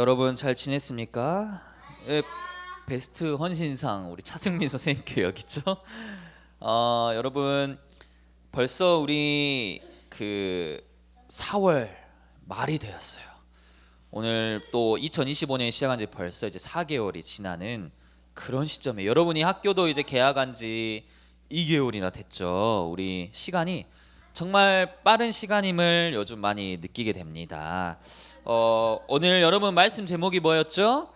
여러분 잘 지냈습니까? 예, 베스트 헌신상 우리 차승민 선생님께 여기죠. 여러분 벌써 우리 4월 말이 되었어요. 오늘 또 2025년 시작한 지 벌써 이제 4개월이 지나는 그런 시점에 여러분이 학교도 이제 개학한 지 2개월이나 됐죠. 우리 시간이 정말 빠른 시간임을 요즘 많이 느끼게 됩니다. 오늘 여러분 말씀 제목이 뭐였죠?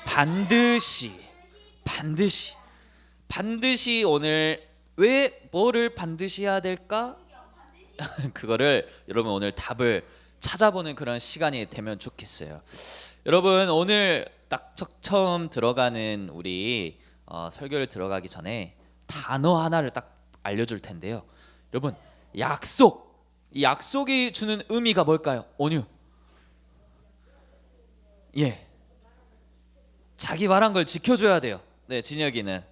반드시 오늘 왜 뭐를 반드시 해야 될까? 그거를 여러분 오늘 답을 찾아보는 그런 시간이 되면 좋겠어요. 여러분 오늘 딱 처음 들어가는 우리 설교를 들어가기 전에 단어 하나를 딱 알려줄 텐데요. 여러분 약속, 이 약속이 주는 의미가 뭘까요? 온유. 예, 자기 말한 걸 지켜줘야 돼요. 네, 진혁이는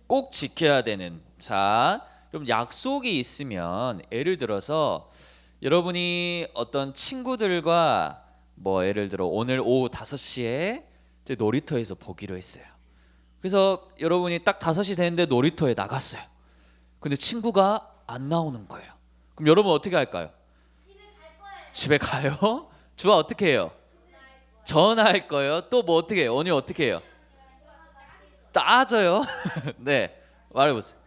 꼭 지켜야 되는. 자, 여러분 약속이 있으면 예를 들어서 여러분이 어떤 친구들과 예를 들어 오늘 오후 5시에 놀이터에서 보기로 했어요. 그래서 여러분이 딱 5시 되는데 놀이터에 나갔어요. 근데 친구가 안 나오는 거예요. 그럼 여러분 어떻게 할까요? 집에 가요? 주아 어떻게 해요? 전화할 거예요. 또 뭐 어떻게 해요? 언니 어떻게 해요? 따져요. 네, 말해보세요.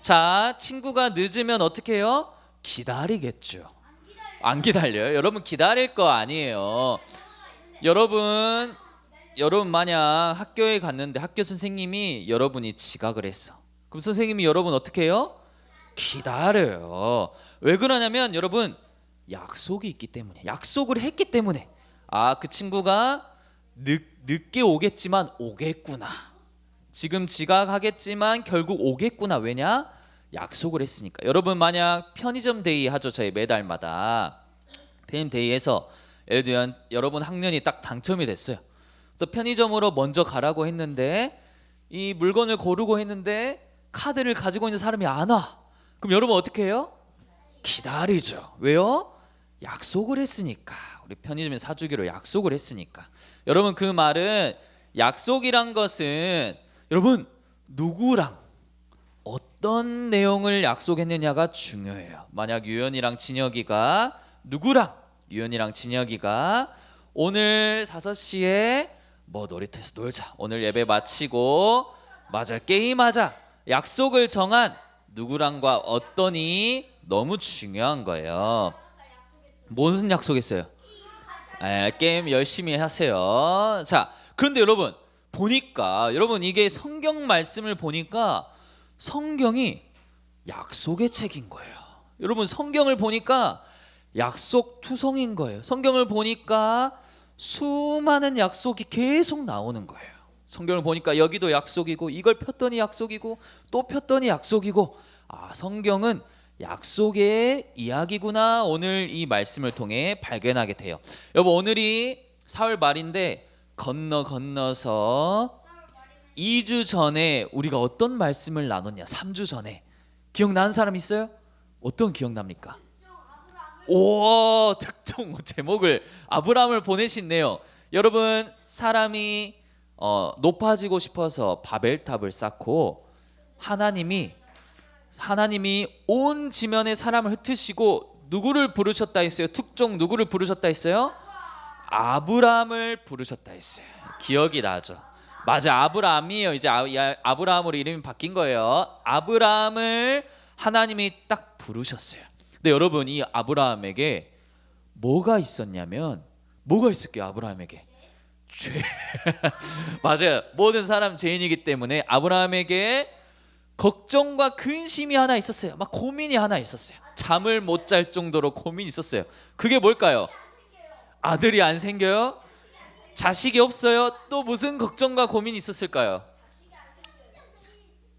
자, 친구가 늦으면 어떻게 해요? 기다리겠죠. 안 기다려요? 여러분 기다릴 거 아니에요. 여러분 만약 학교에 갔는데 학교 선생님이 여러분이 지각을 했어. 그럼 선생님이 여러분 어떻게 해요? 기다려요. 왜 그러냐면 여러분 약속이 있기 때문에, 약속을 했기 때문에. 그 친구가 늦게 오겠지만 오겠구나. 지금 지각하겠지만 결국 오겠구나. 왜냐? 약속을 했으니까. 여러분 만약 편의점 데이 하죠. 저희 매달마다 편의점 데이에서 예를 들면 여러분 학년이 딱 당첨이 됐어요. 그래서 편의점으로 먼저 가라고 했는데 이 물건을 고르고 했는데 카드를 가지고 있는 사람이 안 와. 그럼 여러분 어떻게 해요? 기다리죠. 왜요? 약속을 했으니까. 우리 편의점에 사주기로 약속을 했으니까. 여러분 그 말은 약속이란 것은 여러분 누구랑 어떤 내용을 약속했느냐가 중요해요. 만약 유연이랑 진혁이가 오늘 5시에 놀이터에서 놀자. 오늘 예배 마치고 맞아 게임하자. 약속을 정한 누구랑과 어떠니 너무 중요한 거예요. 무슨 약속했어요? 게임 열심히 하세요. 자, 그런데 여러분 보니까 여러분 이게 성경 말씀을 보니까 성경이 약속의 책인 거예요. 여러분 성경을 보니까 약속 투성인 거예요. 성경을 보니까 수많은 약속이 계속 나오는 거예요. 성경을 보니까 여기도 약속이고 이걸 폈더니 약속이고 또 폈더니 약속이고 성경은 약속의 이야기구나. 오늘 이 말씀을 통해 발견하게 돼요. 여러분 오늘이 4월 말인데 건너서 2주 전에 우리가 어떤 말씀을 나눴냐. 3주 전에 기억나는 사람 있어요? 어떤 기억납니까? 오, 특종 제목을 아브라함을 보내신네요. 여러분 사람이 높아지고 싶어서 바벨탑을 쌓고 하나님이 온 지면의 사람을 흩으시고 누구를 부르셨다 했어요? 특종 누구를 부르셨다 했어요? 아브라함을 부르셨다 했어요. 기억이 나죠? 맞아, 아브라함이에요. 이제 아브라함으로 이름이 바뀐 거예요. 아브라함을 하나님이 딱 부르셨어요. 근데 여러분 이 아브라함에게 뭐가 있었냐면 뭐가 있을게요? 아브라함에게 죄. 맞아요. 모든 사람 죄인이기 때문에 아브라함에게 걱정과 근심이 하나 있었어요. 막 고민이 하나 있었어요. 잠을 못 잘 정도로 고민이 있었어요. 그게 뭘까요? 아들이 안 생겨요? 자식이 없어요? 또 무슨 걱정과 고민이 있었을까요?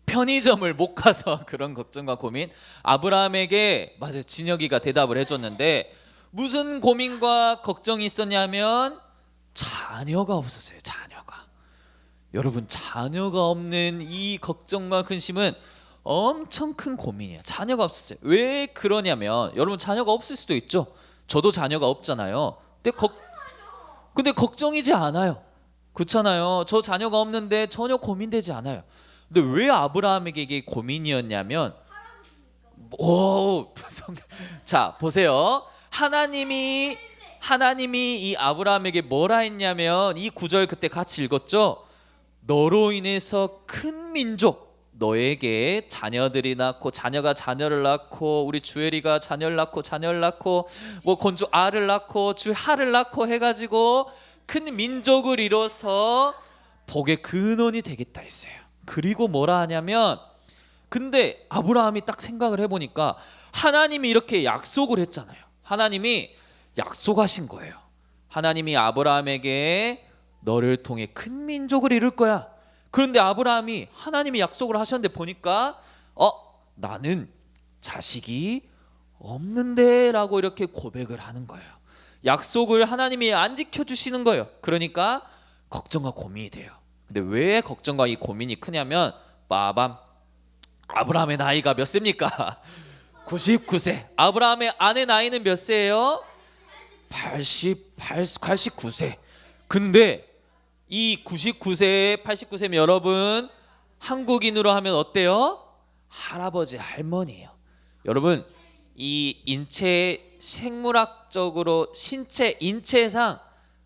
편의점을 못 가서 그런 걱정과 고민. 아브라함에게 맞아요. 진혁이가 대답을 해줬는데 무슨 고민과 걱정이 있었냐면 자녀가 없었어요. 자녀가. 여러분 자녀가 없는 이 걱정과 근심은 엄청 큰 고민이에요. 자녀가 없었어요. 왜 그러냐면 여러분 자녀가 없을 수도 있죠. 저도 자녀가 없잖아요. 근데 걱정이지 않아요. 그렇잖아요. 저 자녀가 없는데 전혀 고민되지 않아요. 근데 왜 아브라함에게 이게 고민이었냐면, 자 보세요. 하나님이 이 아브라함에게 뭐라 했냐면, 이 구절 그때 같이 읽었죠. 너로 인해서 큰 민족, 너에게 자녀들이 낳고 자녀가 자녀를 낳고 우리 주엘이가 자녀를 낳고 뭐 건주 알을 낳고 주 하를 낳고 해가지고 큰 민족을 이뤄서 복의 근원이 되겠다 했어요. 그리고 뭐라 하냐면, 근데 아브라함이 딱 생각을 해보니까 하나님이 이렇게 약속을 했잖아요. 하나님이 약속하신 거예요. 하나님이 아브라함에게 너를 통해 큰 민족을 이룰 거야. 그런데 아브라함이 하나님이 약속을 하셨는데 보니까 나는 자식이 없는데 라고 이렇게 고백을 하는 거예요. 약속을 하나님이 안 지켜주시는 거예요. 그러니까 걱정과 고민이 돼요. 근데 왜 걱정과 이 고민이 크냐면, 빠밤, 아브라함의 나이가 몇 세입니까? 99세. 아브라함의 아내 나이는 몇 세예요? 89세. 근데 이 99세, 89세면 여러분 한국인으로 하면 어때요? 할아버지, 할머니예요. 여러분, 이 생물학적으로 인체상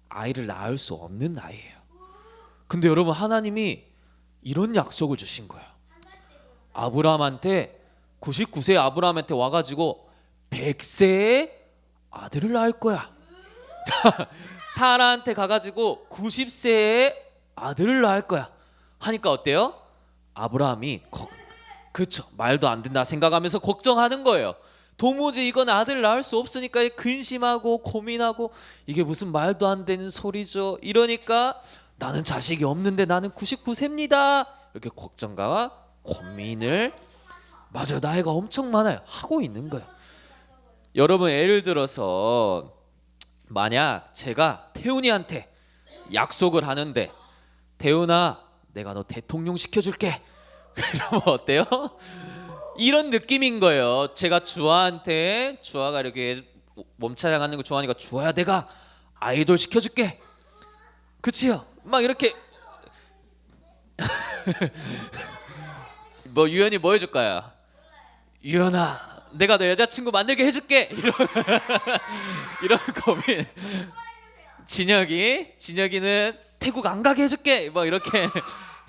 아이를 낳을 수 없는 나이예요. 근데 여러분, 하나님이 이런 약속을 주신 거예요. 아브라함한테, 99세 아브라함한테 와가지고 100세에 아들을 낳을 거야. 사라한테 가가지고 90세에 아들을 낳을 거야 하니까 어때요? 아브라함이 그쵸, 말도 안 된다 생각하면서 걱정하는 거예요. 도무지 이건 아들 낳을 수 없으니까 근심하고 고민하고, 이게 무슨 말도 안 되는 소리죠. 이러니까 나는 자식이 없는데 나는 99세입니다 이렇게 걱정과 고민을, 맞아요, 나이가 엄청 많아요, 하고 있는 거예요. 여러분, 예를 들어서 만약 제가 태훈이한테 약속을 하는데, 태훈아 내가 너 대통령 시켜줄게 이러면 어때요? 이런 느낌인 거예요. 제가 주아가 이렇게 몸차장하는 거 좋아하니까, 주아야 내가 아이돌 시켜줄게, 그치요? 막 이렇게 뭐 유연이 뭐 해줄까요? 유연아 내가 너 여자친구 만들게 해줄게 이런 고민. 진혁이는 태국 안 가게 해줄게 뭐 이렇게.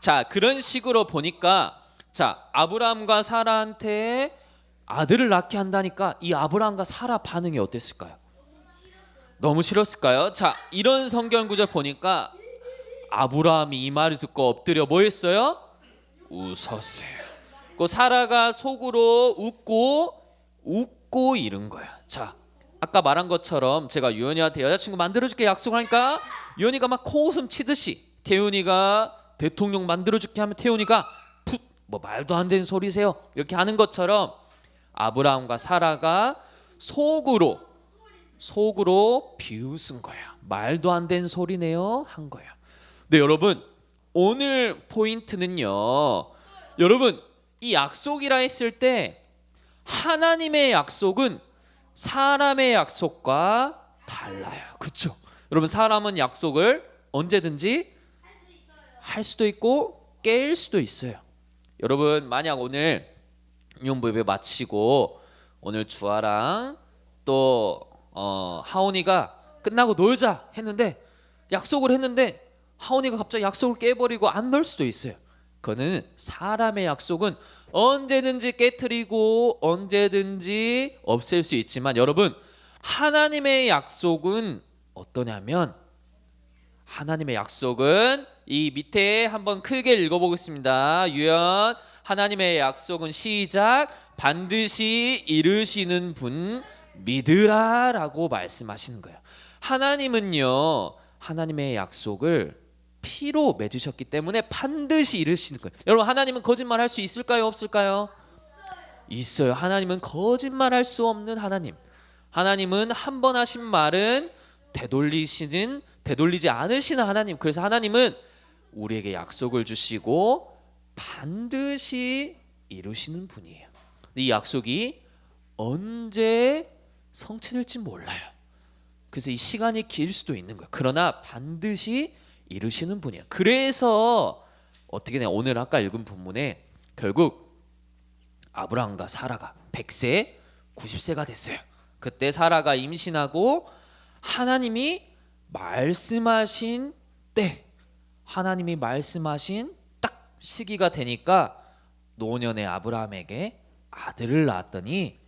자, 그런 식으로 보니까, 자, 아브라함과 사라한테 아들을 낳게 한다니까 이 아브라함과 사라 반응이 어땠을까요? 너무 싫었을까요? 자, 이런 성경 구절 보니까 아브라함이 이 말을 듣고 엎드려 뭐 했어요? 웃었어요. 그 사라가 속으로 웃고 이른 거야. 자, 아까 말한 것처럼 제가 유연이한테 여자친구 만들어줄게 약속하니까 유연이가 막 코웃음 치듯이, 태훈이가 대통령 만들어줄게 하면 태훈이가 뭐 말도 안 되는 소리세요 이렇게 하는 것처럼, 아브라함과 사라가 속으로 비웃은 거야. 말도 안 되는 소리네요 한 거야. 근데 여러분, 오늘 포인트는요, 여러분 이 약속이라 했을 때 하나님의 약속은 사람의 약속과 달라요. 그렇죠? 여러분, 사람은 약속을 언제든지 할 수도 있고 깰 수도 있어요. 여러분, 만약 오늘 유년부 예배 마치고 오늘 주아랑 또 하온이가 끝나고 놀자 했는데, 약속을 했는데 하온이가 갑자기 약속을 깨버리고 안 놀 수도 있어요. 그거는 사람의 약속은 언제든지 깨트리고 언제든지 없앨 수 있지만, 여러분 하나님의 약속은 어떠냐면, 하나님의 약속은 이 밑에 한번 크게 읽어보겠습니다. 유연, 하나님의 약속은 시작, 반드시 이루시는 분 믿으라 라고 말씀하시는 거예요. 하나님은요, 하나님의 약속을 피로 맺으셨기 때문에 반드시 이루시는 거예요. 여러분, 하나님은 거짓말 할 수 있을까요, 없을까요? 있어요. 하나님은 거짓말 할 수 없는 하나님. 하나님은 한 번 하신 말은 되돌리지 않으시는 하나님. 그래서 하나님은 우리에게 약속을 주시고 반드시 이루시는 분이에요. 이 약속이 언제 성취될지 몰라요. 그래서 이 시간이 길 수도 있는 거예요. 그러나 반드시 이루시는 분이에요. 그래서 어떻게 되냐, 오늘 아까 읽은 본문에 결국 아브라함과 사라가 100세, 90세가 됐어요. 그때 사라가 임신하고 하나님이 말씀하신 때, 하나님이 말씀하신 딱 시기가 되니까 노년의 아브라함에게 아들을 낳았더니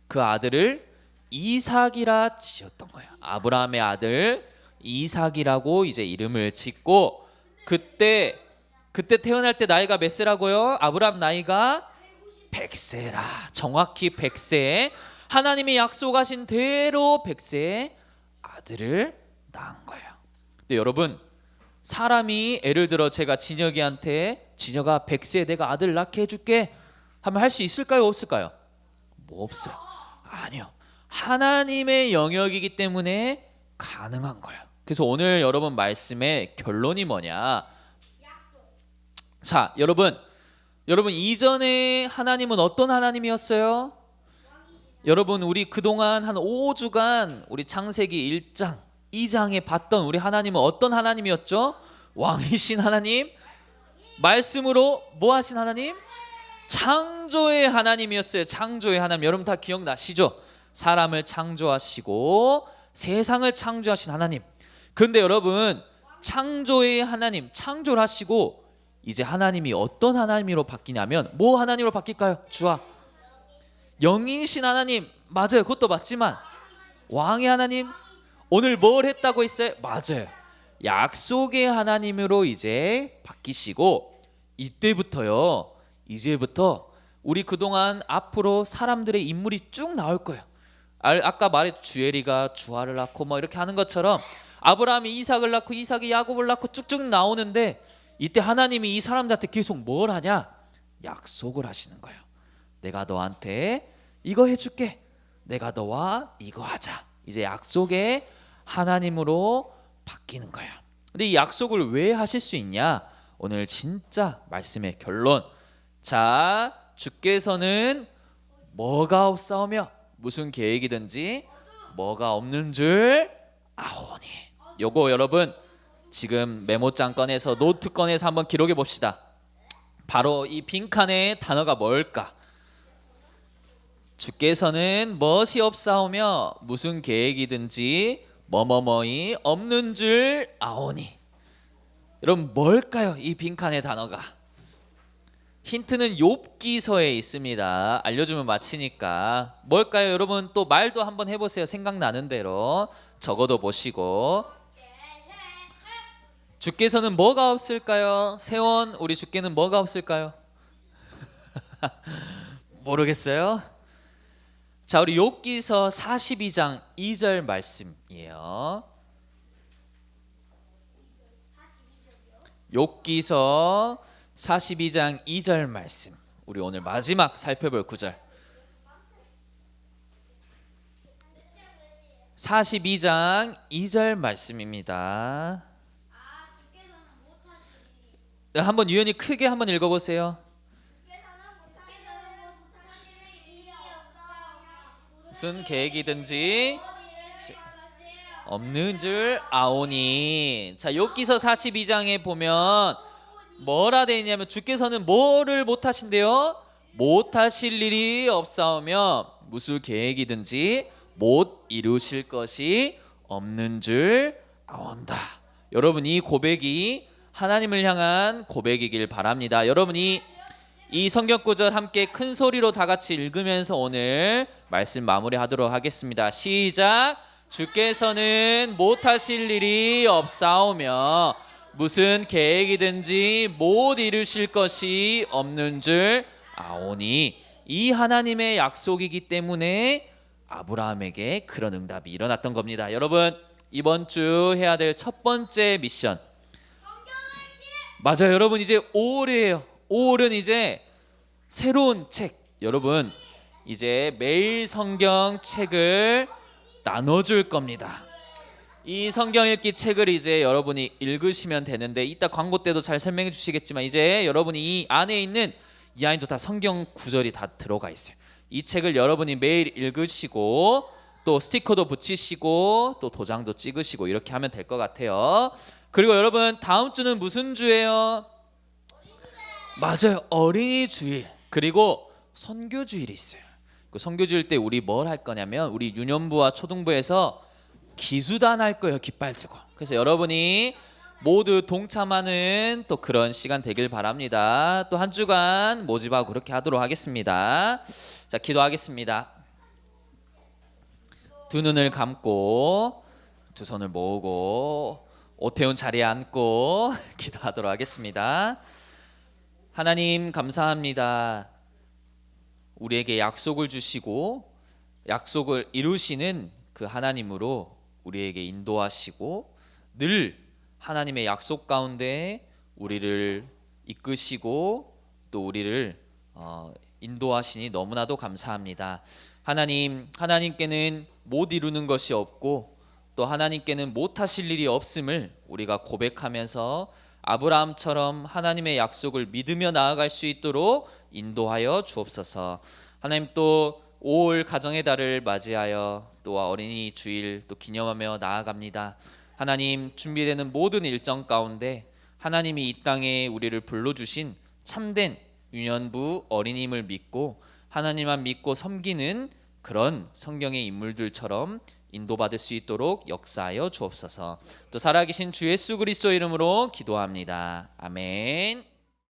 그 아들을 이삭이라 지었던 거예요. 아브라함의 아들 이삭이라고 이제 이름을 짓고, 그때 태어날 때 나이가 몇 세라고요? 아브라함 나이가 100세라. 정확히 100세. 하나님이 약속하신 대로 100세 아들을 낳은 거예요. 근데 여러분, 사람이 예를 들어 제가 진혁이한테 진혁아 100세에 내가 아들 낳게 해줄게 하면 할 수 있을까요? 없을까요? 뭐 없어요. 아니요. 하나님의 영역이기 때문에 가능한 거예요. 그래서 오늘 여러분 말씀의 결론이 뭐냐? 자, 여러분 이전에 하나님은 어떤 하나님이었어요? 여러분, 우리 그동안 한 5주간 우리 창세기 1장 2장에 봤던 우리 하나님은 어떤 하나님이었죠? 왕이신 하나님, 말씀으로 뭐 하신 하나님? 창조의 하나님이었어요. 창조의 하나님. 여러분 다 기억나시죠? 사람을 창조하시고 세상을 창조하신 하나님. 그런데 여러분, 창조의 하나님, 창조를 하시고 이제 하나님이 어떤 하나님으로 바뀌냐면, 뭐 하나님으로 바뀔까요? 주아, 영이신 하나님. 맞아요. 그것도 맞지만 왕의 하나님. 오늘 뭘 했다고 했어요? 맞아요. 약속의 하나님으로 이제 바뀌시고, 이때부터요, 이제부터 우리 그동안 앞으로 사람들의 인물이 쭉 나올 거예요. 아까 말했죠. 주엘이가 주아를 낳고 뭐 이렇게 하는 것처럼 아브라함이 이삭을 낳고 이삭이 야곱을 낳고 쭉쭉 나오는데, 이때 하나님이 이 사람들한테 계속 뭘 하냐? 약속을 하시는 거예요. 내가 너한테 이거 해줄게. 내가 너와 이거 하자. 이제 약속의 하나님으로 바뀌는 거예요. 근데 이 약속을 왜 하실 수 있냐? 오늘 진짜 말씀의 결론. 자, 주께서는 뭐가 없사오며 무슨 계획이든지 뭐가 없는 줄 아오니. 요거 여러분 지금 메모장 꺼내서 노트 꺼내서 한번 기록해 봅시다. 바로 이 빈칸의 단어가 뭘까? 주께서는 무엇이 없사오며 무슨 계획이든지 뭐뭐뭐이 없는 줄 아오니. 여러분 뭘까요? 이 빈칸의 단어가. 힌트는 욥기서에 있습니다. 알려주면 마치니까. 뭘까요? 여러분 또 말도 한번 해보세요. 생각나는 대로 적어도 보시고. 주께서는 뭐가 없을까요? 세원, 우리 주께는 뭐가 없을까요? 모르겠어요? 자, 우리 욥기서 42장 2절 말씀이에요. 욥기서 42장 2절 말씀. 우리 오늘 마지막 살펴볼 구절. 42장 2절 말씀입니다. 한번 유연히 크게 한번 읽어보세요. 무슨 계획이든지 없는 줄 아오니. 자, 욥기서 42장에 보면 뭐라 되어 있냐면 주께서는 뭐를 못하신대요? 못하실 일이 없사오며 무슨 계획이든지 못 이루실 것이 없는 줄 아온다. 여러분 이 고백이 하나님을 향한 고백이길 바랍니다. 여러분이 이 성경 구절 함께 큰 소리로 다 같이 읽으면서 오늘 말씀 마무리하도록 하겠습니다. 시작. 주께서는 못하실 일이 없사오며 무슨 계획이든지 못 이루실 것이 없는 줄 아오니. 이 하나님의 약속이기 때문에 아브라함에게 그런 응답이 일어났던 겁니다. 여러분 이번 주 해야 될 첫 번째 미션. 맞아요. 여러분 이제 5월이에요. 5월은 이제 새로운 책. 여러분 이제 매일 성경 책을 나눠줄 겁니다. 이 성경 읽기 책을 이제 여러분이 읽으시면 되는데, 이따 광고 때도 잘 설명해 주시겠지만 이제 여러분이 이 안에 있는 이 안에도 다 성경 구절이 다 들어가 있어요. 이 책을 여러분이 매일 읽으시고 또 스티커도 붙이시고 또 도장도 찍으시고 이렇게 하면 될 것 같아요. 그리고 여러분 다음 주는 무슨 주예요? 맞아요. 어린이 주일. 그리고 선교 주일이 있어요. 그 선교 주일 때 우리 뭘 할 거냐면 우리 유년부와 초등부에서 기수단 할 거예요. 깃발 들고. 그래서 여러분이 모두 동참하는 또 그런 시간 되길 바랍니다. 또 한 주간 모집하고 그렇게 하도록 하겠습니다. 자, 기도하겠습니다. 두 눈을 감고 두 손을 모으고 오태훈 자리에 앉고 기도하도록 하겠습니다. 하나님 감사합니다. 우리에게 약속을 주시고 약속을 이루시는 그 하나님으로 우리에게 인도하시고 늘 하나님의 약속 가운데 우리를 이끄시고 또 우리를 인도하시니 너무나도 감사합니다. 하나님, 하나님께는 못 이루는 것이 없고 또 하나님께는 못하실 일이 없음을 우리가 고백하면서 아브라함처럼 하나님의 약속을 믿으며 나아갈 수 있도록 인도하여 주옵소서. 하나님 또 5월 가정의 달을 맞이하여 또 어린이 주일 또 기념하며 나아갑니다. 하나님 준비되는 모든 일정 가운데 하나님이 이 땅에 우리를 불러주신 참된 유년부 어린임을 믿고 하나님만 믿고 섬기는 그런 성경의 인물들처럼 인도받을 수 있도록 역사하여 주옵소서. 또 살아계신 주 예수 그리스도 이름으로 기도합니다. 아멘.